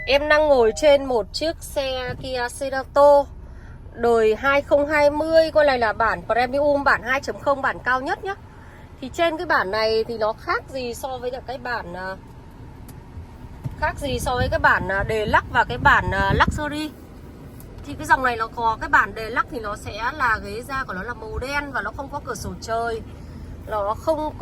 Em đang ngồi trên một chiếc xe Kia Cerato đời 2020. Con này là bản Premium, bản 2.0, bản cao nhất nhá. Thì trên cái bản này thì nó khác gì so với cái bản Deluxe và cái bản Luxury. Thì cái dòng này nó có cái bản Deluxe thì nó sẽ là ghế da của nó là màu đen và nó không có cửa sổ trời. Nó không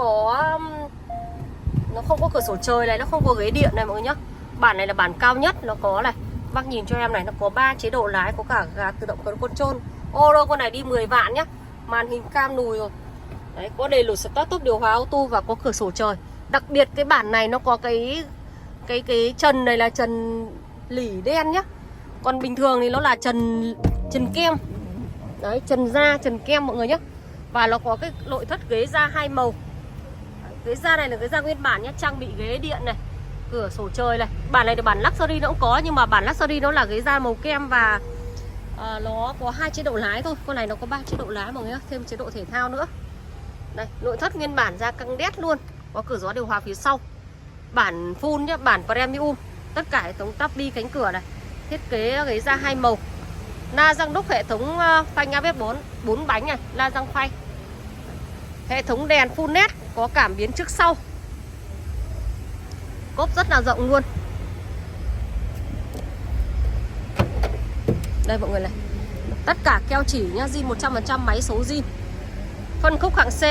có cửa sổ trời này, nó không có ghế điện này mọi người nhá. Bản này là bản cao nhất, nó có này. Bác nhìn cho em này, nó có 3 chế độ lái, có cả gà tự động control. Ô đô, con này đi 10 vạn nhá. Màn hình cam lùi rồi. Đấy, có đầy đủ start top, điều hòa auto và có cửa sổ trời. Đặc biệt cái bản này nó có cái trần này là trần lỉ đen nhá. Còn bình thường thì nó là trần kem. Đấy, trần da, trần kem mọi người nhá. Và nó có cái nội thất ghế da 2 màu. Ghế da này là ghế da nguyên bản nhé, trang bị ghế điện này, cửa sổ trời này. Bản này là bản Luxury nó cũng có, nhưng mà bản Luxury nó là ghế da màu kem và nó có 2 chế độ lái thôi. Con này nó có 3 chế độ lái mọi người nhé, thêm chế độ thể thao nữa. Đây, nội thất nguyên bản da căng đét luôn, có cửa gió điều hòa phía sau. Bản full nhé, bản Premium. Tất cả hệ thống tắp bi cánh cửa này. Thiết kế ghế da 2 màu. La răng đúc, hệ thống phanh ABS 4 bánh này, la răng phanh. Hệ thống đèn full LED, có cảm biến trước sau. Cốp rất là rộng luôn. Đây mọi người này. Tất cả keo chỉ nhá, zin 100%, máy số zin. Phân khúc hạng C.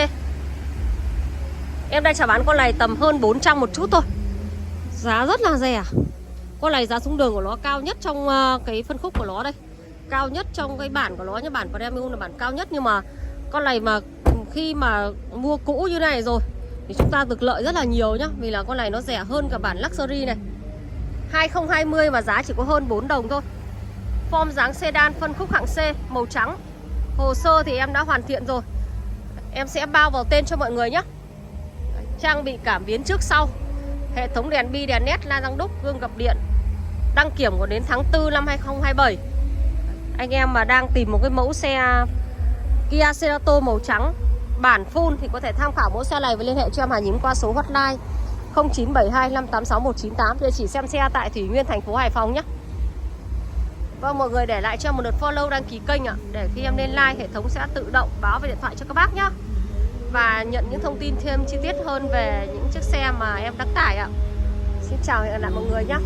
Em đang chào bán con này tầm hơn 400 một chút thôi. Giá rất là rẻ. Con này giá xuống đường của nó cao nhất trong cái phân khúc của nó đây. Cao nhất trong cái bản của nó nhá, bản Premium là bản cao nhất. Nhưng mà con này mà khi mà mua cũ như này rồi thì chúng ta được lợi rất là nhiều nhá. Vì là con này nó rẻ hơn cả bản Luxury này. 2020 mà giá chỉ có hơn 4 đồng thôi. Form dáng sedan, phân khúc hạng C, màu trắng. Hồ sơ thì em đã hoàn thiện rồi. Em sẽ bao vào tên cho mọi người nhé. Trang bị cảm biến trước sau. Hệ thống đèn bi, đèn LED, la răng đúc, gương gập điện. Đăng kiểm của đến tháng 4 năm 2027. Anh em mà đang tìm một cái mẫu xe Kia Cerato màu trắng bản full thì có thể tham khảo mẫu xe này và liên hệ cho em Hà Nhím qua số hotline 0972 586 198. Địa chỉ xem xe tại Thủy Nguyên, thành phố Hải Phòng nhé. Vâng, mọi người để lại cho em một lượt follow, đăng ký kênh ạ. Để khi em lên like, hệ thống sẽ tự động báo về điện thoại cho các bác nhé. Và nhận những thông tin thêm chi tiết hơn về những chiếc xe mà em đăng tải ạ. Xin chào và hẹn gặp lại mọi người nhé.